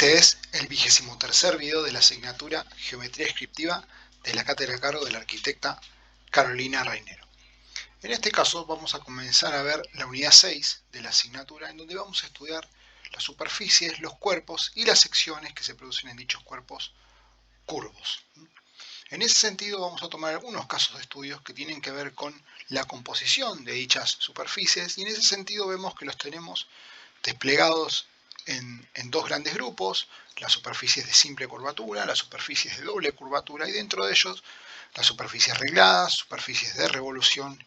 Este es el 23º video de la asignatura Geometría Descriptiva de la cátedra a cargo de la arquitecta Carolina Rainero. En este caso vamos a comenzar a ver la unidad 6 de la asignatura, en donde vamos a estudiar las superficies, los cuerpos y las secciones que se producen en dichos cuerpos curvos. En ese sentido vamos a tomar algunos casos de estudios que tienen que ver con la composición de dichas superficies, y en ese sentido vemos que los tenemos desplegados en dos grandes grupos: las superficies de simple curvatura, las superficies de doble curvatura, y dentro de ellos las superficies regladas, superficies de revolución,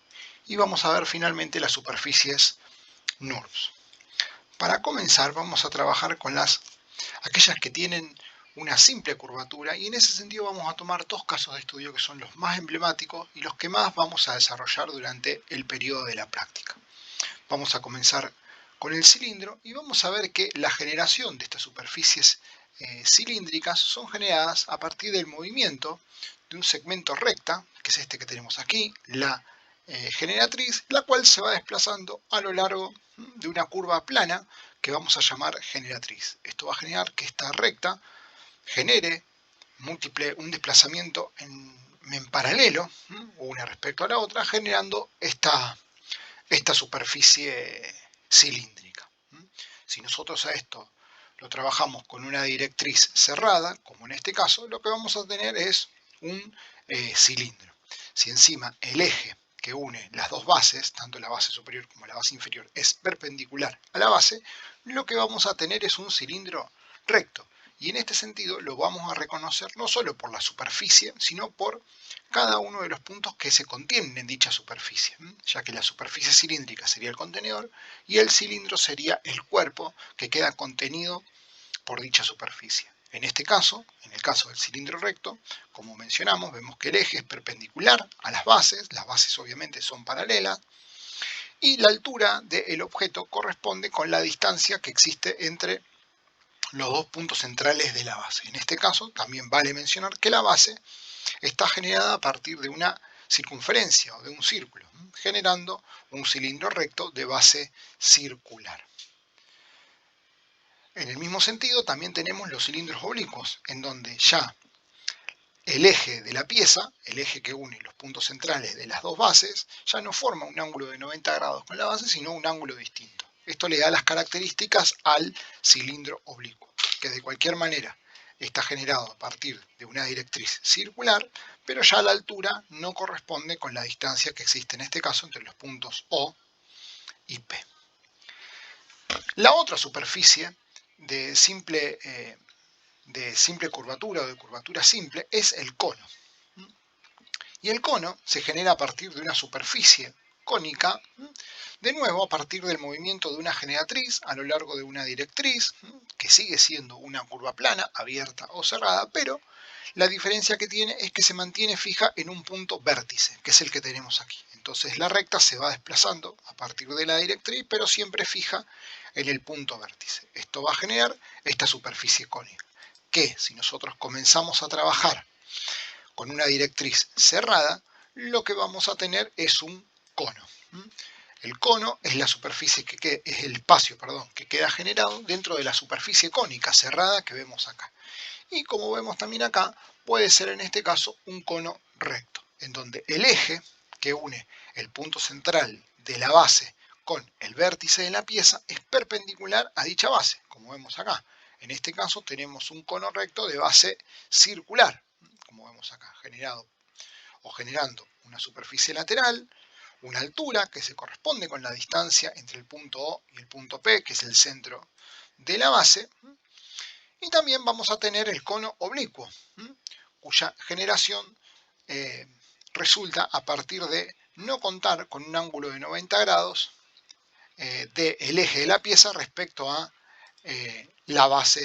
y vamos a ver finalmente las superficies NURBS. Para comenzar vamos a trabajar con aquellas que tienen una simple curvatura, y en ese sentido vamos a tomar dos casos de estudio que son los más emblemáticos y los que más vamos a desarrollar durante el periodo de la práctica. Vamos a comenzar con el cilindro y vamos a ver que la generación de estas superficies cilíndricas son generadas a partir del movimiento de un segmento recta, que es este que tenemos aquí, la generatriz, la cual se va desplazando a lo largo de una curva plana que vamos a llamar generatriz. Esto va a generar que esta recta genere un desplazamiento en paralelo, una respecto a la otra, generando esta superficie cilíndrica. Si nosotros a esto lo trabajamos con una directriz cerrada, como en este caso, lo que vamos a tener es un cilindro. Si encima el eje que une las dos bases, tanto la base superior como la base inferior, es perpendicular a la base, lo que vamos a tener es un cilindro recto. Y en este sentido lo vamos a reconocer no solo por la superficie, sino por cada uno de los puntos que se contienen en dicha superficie, ya que la superficie cilíndrica sería el contenedor y el cilindro sería el cuerpo que queda contenido por dicha superficie. En este caso, en el caso del cilindro recto, como mencionamos, vemos que el eje es perpendicular a las bases obviamente son paralelas, y la altura del objeto corresponde con la distancia que existe entre los dos puntos centrales de la base. En este caso, también vale mencionar que la base está generada a partir de una circunferencia o de un círculo, generando un cilindro recto de base circular. En el mismo sentido, también tenemos los cilindros oblicuos, en donde ya el eje de la pieza, el eje que une los puntos centrales de las dos bases, ya no forma un ángulo de 90 grados con la base, sino un ángulo distinto. Esto le da las características al cilindro oblicuo, que de cualquier manera está generado a partir de una directriz circular, pero ya la altura no corresponde con la distancia que existe en este caso entre los puntos O y P. La otra superficie de simple curvatura o de curvatura simple es el cono. Y el cono se genera a partir de una superficie cónica, de nuevo a partir del movimiento de una generatriz a lo largo de una directriz, que sigue siendo una curva plana, abierta o cerrada, pero la diferencia que tiene es que se mantiene fija en un punto vértice, que es el que tenemos aquí. Entonces la recta se va desplazando a partir de la directriz, pero siempre fija en el punto vértice. Esto va a generar esta superficie cónica, que si nosotros comenzamos a trabajar con una directriz cerrada, lo que vamos a tener es un cono. El cono es la superficie es el espacio, que queda generado dentro de la superficie cónica cerrada que vemos acá. Y como vemos también acá, puede ser en este caso un cono recto, en donde el eje que une el punto central de la base con el vértice de la pieza es perpendicular a dicha base, como vemos acá. En este caso tenemos un cono recto de base circular, como vemos acá, generando una superficie lateral, una altura que se corresponde con la distancia entre el punto O y el punto P, que es el centro de la base, y también vamos a tener el cono oblicuo, cuya generación resulta a partir de no contar con un ángulo de 90 grados del eje de la pieza respecto a la base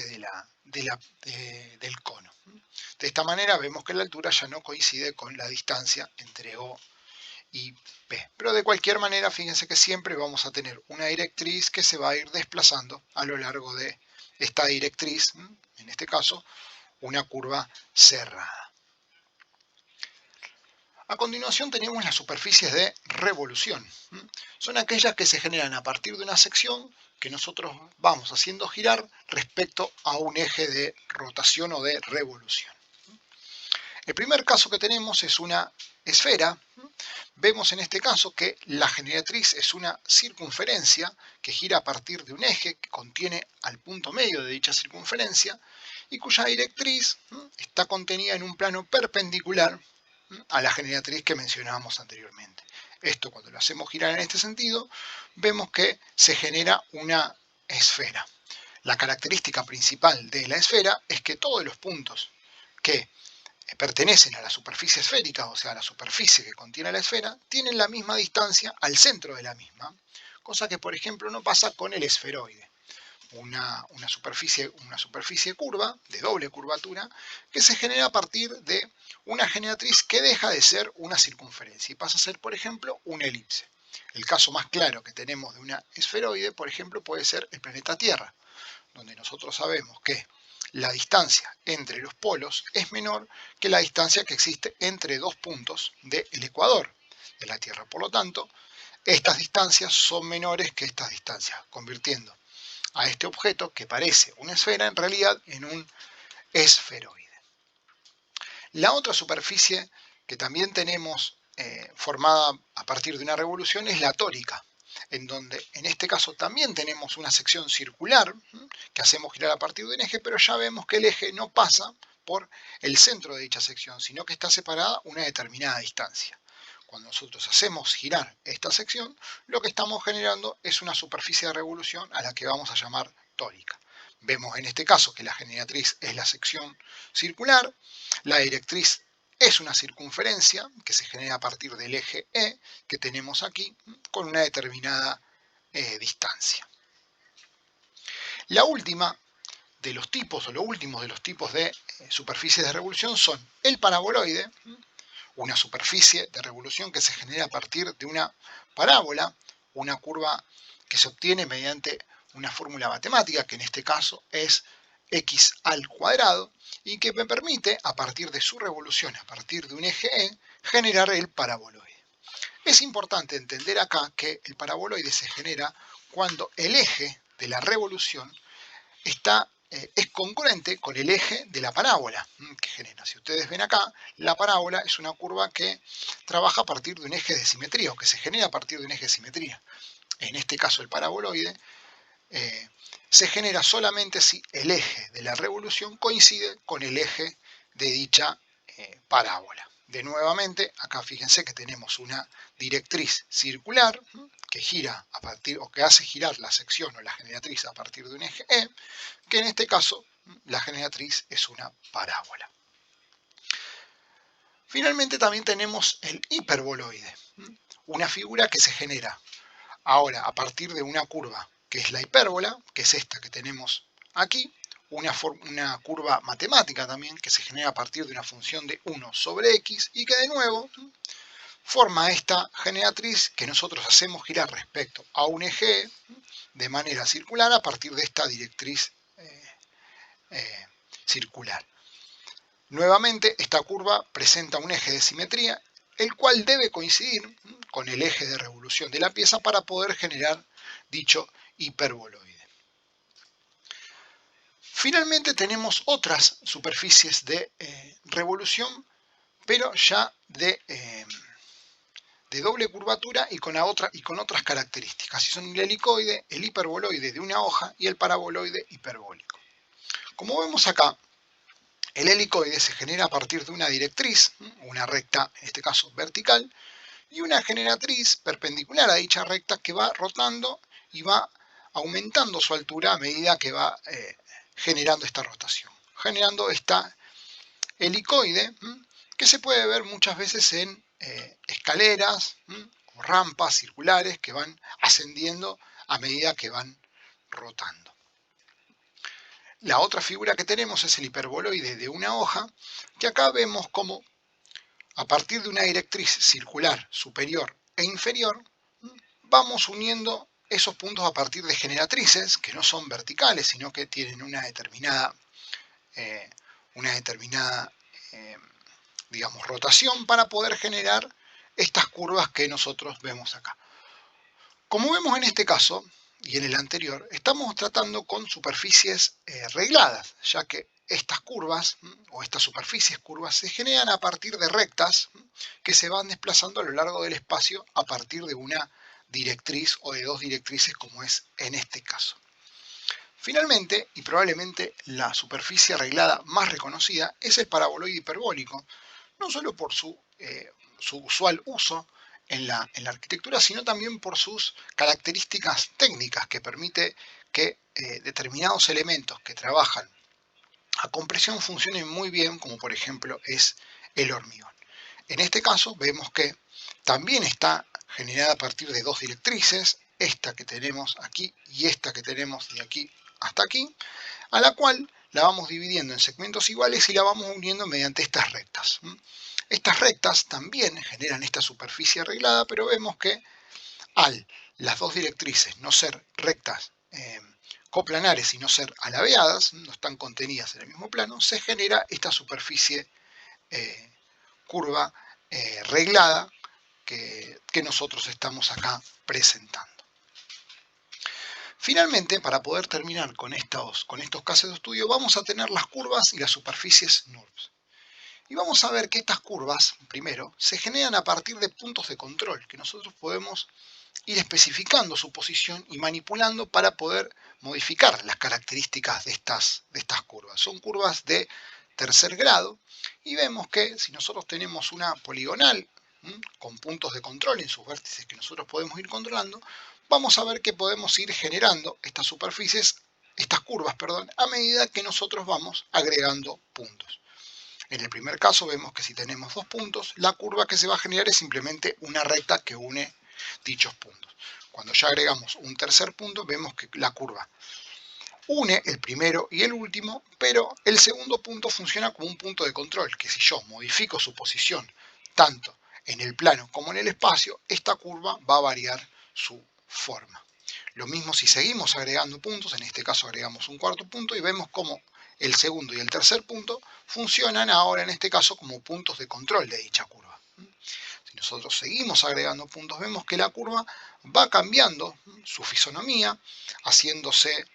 del cono. De esta manera vemos que la altura ya no coincide con la distancia entre O y P. Pero de cualquier manera, fíjense que siempre vamos a tener una directriz que se va a ir desplazando a lo largo de esta directriz, en este caso una curva cerrada. A continuación tenemos las superficies de revolución. Son aquellas que se generan a partir de una sección que nosotros vamos haciendo girar respecto a un eje de rotación o de revolución. El primer caso que tenemos es una esfera. Vemos en este caso que la generatriz es una circunferencia que gira a partir de un eje que contiene al punto medio de dicha circunferencia y cuya directriz está contenida en un plano perpendicular a la generatriz que mencionábamos anteriormente. Esto, cuando lo hacemos girar en este sentido, vemos que se genera una esfera. La característica principal de la esfera es que todos los puntos que pertenecen a la superficie esférica, o sea, a la superficie que contiene la esfera, tienen la misma distancia al centro de la misma, cosa que, por ejemplo, no pasa con el esferoide. Una superficie curva, de doble curvatura, que se genera a partir de una generatriz que deja de ser una circunferencia y pasa a ser, por ejemplo, una elipse. El caso más claro que tenemos de una esferoide, por ejemplo, puede ser el planeta Tierra, donde nosotros sabemos que la distancia entre los polos es menor que la distancia que existe entre dos puntos del ecuador de la Tierra. Por lo tanto, estas distancias son menores que estas distancias, convirtiendo a este objeto que parece una esfera en realidad en un esferoide. La otra superficie que también tenemos formada a partir de una revolución es la tórica, en donde en este caso también tenemos una sección circular que hacemos girar a partir de un eje, pero ya vemos que el eje no pasa por el centro de dicha sección, sino que está separada una determinada distancia. Cuando nosotros hacemos girar esta sección, lo que estamos generando es una superficie de revolución a la que vamos a llamar tórica. Vemos en este caso que la generatriz es la sección circular, la directriz es una circunferencia que se genera a partir del eje E que tenemos aquí con una determinada distancia. La última de los tipos, o lo último de los tipos de superficies de revolución son el paraboloide, una superficie de revolución que se genera a partir de una parábola, una curva que se obtiene mediante una fórmula matemática, que en este caso es x al cuadrado, y que me permite, a partir de su revolución, a partir de un eje E, generar el paraboloide. Es importante entender acá que el paraboloide se genera cuando el eje de la revolución es congruente con el eje de la parábola que genera. Si ustedes ven acá, la parábola es una curva que trabaja a partir de un eje de simetría, o que se genera a partir de un eje de simetría. En este caso, el paraboloide se genera solamente si el eje de la revolución coincide con el eje de dicha parábola. De nuevamente, acá fíjense que tenemos una directriz circular que gira a partir, o que hace girar la sección o la generatriz a partir de un eje E, que en este caso la generatriz es una parábola. Finalmente también tenemos el hiperboloide, una figura que se genera ahora a partir de una curva que es la hipérbola, que es esta que tenemos aquí, una curva matemática también que se genera a partir de una función de 1 sobre x y que de nuevo forma esta generatriz que nosotros hacemos girar respecto a un eje de manera circular a partir de esta directriz circular. Nuevamente, esta curva presenta un eje de simetría, el cual debe coincidir con el eje de revolución de la pieza para poder generar dicho hiperboloide. Finalmente tenemos otras superficies de revolución, pero ya de doble curvatura y con otras características. Y son el helicoide, el hiperboloide de una hoja y el paraboloide hiperbólico. Como vemos acá, el helicoide se genera a partir de una directriz, una recta, en este caso vertical, y una generatriz perpendicular a dicha recta que va rotando y va aumentando su altura a medida que va generando esta rotación, generando esta helicoide que se puede ver muchas veces en escaleras o rampas circulares que van ascendiendo a medida que van rotando. La otra figura que tenemos es el hiperboloide de una hoja, que acá vemos como a partir de una directriz circular superior e inferior, vamos uniendo esos puntos a partir de generatrices que no son verticales, sino que tienen una determinada digamos, rotación para poder generar estas curvas que nosotros vemos acá. Como vemos en este caso, y en el anterior, estamos tratando con superficies regladas, ya que estas curvas o estas superficies curvas se generan a partir de rectas que se van desplazando a lo largo del espacio a partir de una directriz o de dos directrices como es en este caso. Finalmente, y probablemente la superficie arreglada más reconocida, es el paraboloide hiperbólico, no solo por su usual uso en la arquitectura, sino también por sus características técnicas que permite que determinados elementos que trabajan a compresión funcionen muy bien, como por ejemplo es el hormigón. En este caso vemos que también está generada a partir de dos directrices, esta que tenemos aquí y esta que tenemos de aquí hasta aquí, a la cual la vamos dividiendo en segmentos iguales y la vamos uniendo mediante estas rectas. Estas rectas también generan esta superficie arreglada, pero vemos que al las dos directrices no ser rectas coplanares y no ser alabeadas, no están contenidas en el mismo plano, se genera esta superficie curva reglada que nosotros estamos acá presentando. Finalmente, para poder terminar con estos casos de estudio, vamos a tener las curvas y las superficies NURBS. Y vamos a ver que estas curvas, primero, se generan a partir de puntos de control, que nosotros podemos ir especificando su posición y manipulando para poder modificar las características de estas curvas. Son curvas de tercer grado y vemos que si nosotros tenemos una poligonal con puntos de control en sus vértices que nosotros podemos ir controlando, vamos a ver que podemos ir generando estas superficies, estas curvas, perdón, a medida que nosotros vamos agregando puntos. En el primer caso vemos que si tenemos dos puntos, la curva que se va a generar es simplemente una recta que une dichos puntos. Cuando ya agregamos un tercer punto, vemos que la curva une el primero y el último, pero el segundo punto funciona como un punto de control, que si yo modifico su posición tanto en el plano como en el espacio, esta curva va a variar su forma. Lo mismo si seguimos agregando puntos, en este caso agregamos un cuarto punto y vemos cómo el segundo y el tercer punto funcionan ahora en este caso como puntos de control de dicha curva. Si nosotros seguimos agregando puntos, vemos que la curva va cambiando su fisonomía, haciéndose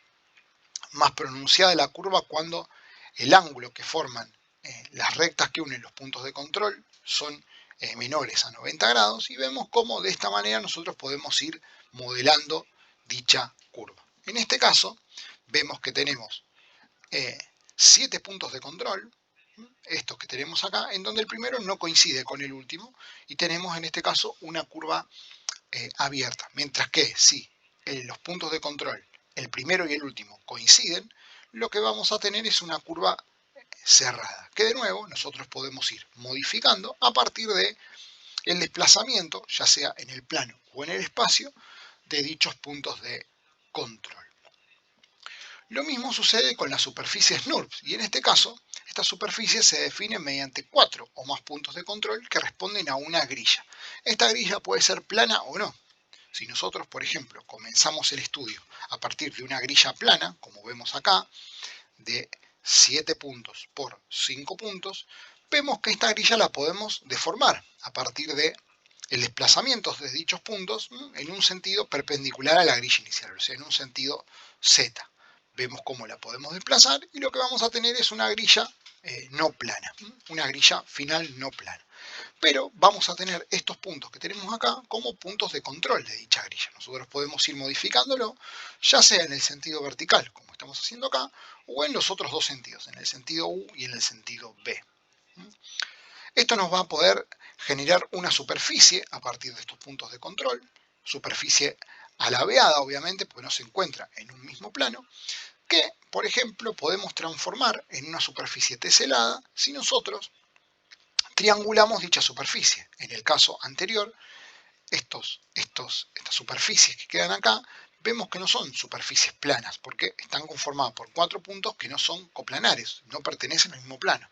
más pronunciada la curva cuando el ángulo que forman las rectas que unen los puntos de control son menores a 90 grados y vemos cómo de esta manera nosotros podemos ir modelando dicha curva. En este caso vemos que tenemos 7 puntos de control, estos que tenemos acá, en donde el primero no coincide con el último y tenemos en este caso una curva abierta, mientras que si los puntos de control, el primero y el último, coinciden, lo que vamos a tener es una curva cerrada, que de nuevo nosotros podemos ir modificando a partir de el desplazamiento, ya sea en el plano o en el espacio, de dichos puntos de control. Lo mismo sucede con las superficies NURBS, y en este caso, estas superficies se definen mediante 4 o más puntos de control que responden a una grilla. Esta grilla puede ser plana o no. Si nosotros, por ejemplo, comenzamos el estudio a partir de una grilla plana, como vemos acá, de 7 puntos por 5 puntos, vemos que esta grilla la podemos deformar a partir de el desplazamiento de dichos puntos en un sentido perpendicular a la grilla inicial, o sea, en un sentido Z. Vemos cómo la podemos desplazar y lo que vamos a tener es una grilla no plana, una grilla final no plana. Pero vamos a tener estos puntos que tenemos acá como puntos de control de dicha grilla. Nosotros podemos ir modificándolo, ya sea en el sentido vertical, como estamos haciendo acá, o en los otros dos sentidos, en el sentido U y en el sentido B. Esto nos va a poder generar una superficie a partir de estos puntos de control, superficie alabeada obviamente, porque no se encuentra en un mismo plano, que, por ejemplo, podemos transformar en una superficie teselada si nosotros triangulamos dicha superficie. En el caso anterior, estas superficies que quedan acá, vemos que no son superficies planas, porque están conformadas por 4 puntos que no son coplanares, no pertenecen al mismo plano.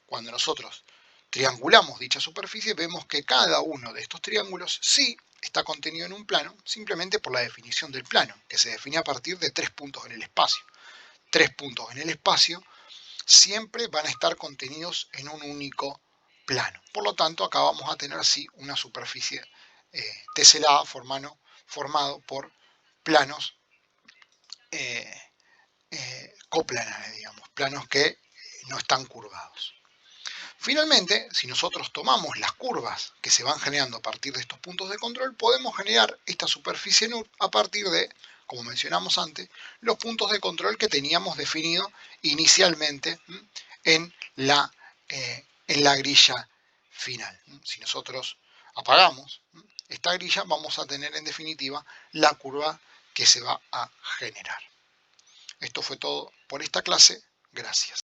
Cuando nosotros triangulamos dicha superficie, vemos que cada uno de estos triángulos sí está contenido en un plano, simplemente por la definición del plano, que se define a partir de 3 puntos en el espacio. 3 puntos en el espacio siempre van a estar contenidos en un único plano. Por lo tanto, acá vamos a tener así una superficie teselada formado por planos coplanares, digamos, planos que no están curvados. Finalmente, si nosotros tomamos las curvas que se van generando a partir de estos puntos de control, podemos generar esta superficie NUR a partir de, como mencionamos antes, los puntos de control que teníamos definido inicialmente en la grilla final. Si nosotros apagamos esta grilla, vamos a tener en definitiva la curva que se va a generar. Esto fue todo por esta clase. Gracias.